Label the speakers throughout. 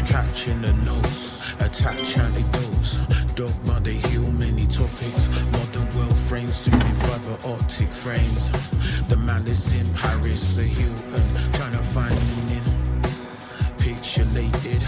Speaker 1: catching the nose, attach antidotes, dogma they heal many topics, modern world frames, suited fiber optic frames, the malice in Paris, the Hilton, trying to find meaning, pixelated,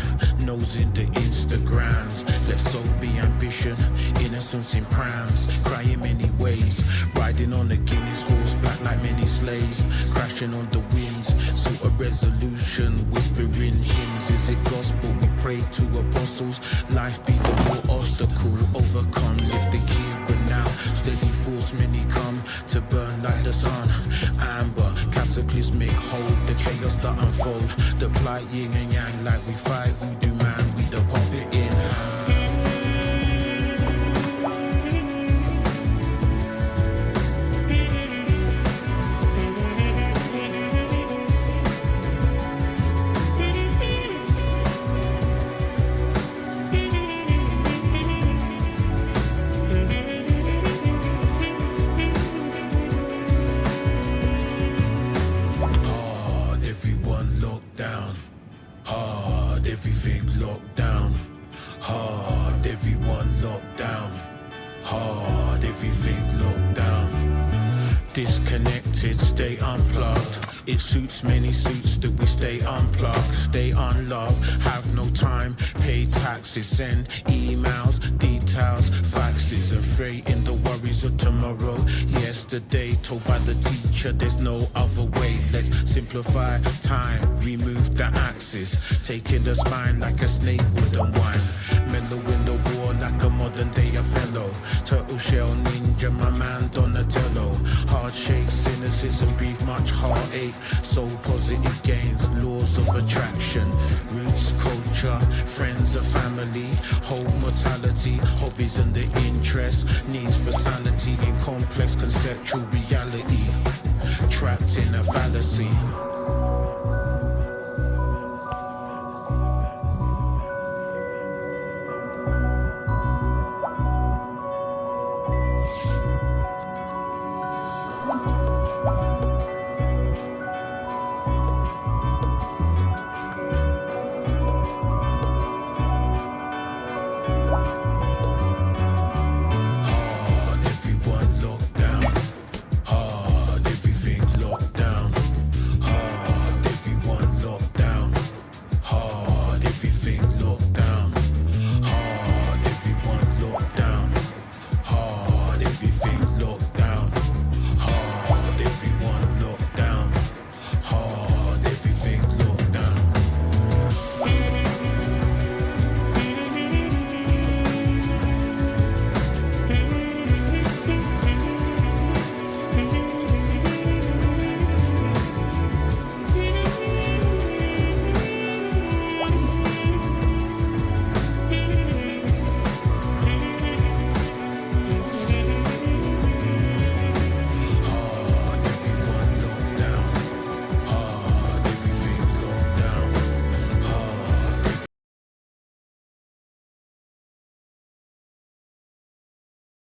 Speaker 1: nose in the Instagrams, let's so be ambition, innocence in prams, crying many ways, riding on the Guinness horse, black like many slaves, crashing on the winds, sort of resolution, whispering hymns, is it gospel, we pray to apostles, life be the real obstacle, overcome, lift the gear, but now, steady force, many come to burn like the sun, amber, cataclysmic, hold the chaos that unfold, the plight yin and yang, like we fight, we do man, we the puppet in hand. Disconnected, stay unplugged. It suits many suits that we stay unplugged, stay unloved, have no time, pay taxes, send emails, details, faxes, afraid in the worries of tomorrow. Yesterday, told by the teacher, there's no other way. Let's simplify time, remove the axis, taking the spine like a snake would unwind. Mellow in the war like a modern day Othello. Turtle shell ninja, my man Donatello. Hard shakes in genesis of grief, much heartache, so positive gains, laws of attraction, roots, culture, friends and family, hope, mortality, hobbies and the interest, needs for sanity in complex conceptual reality, trapped in a fallacy.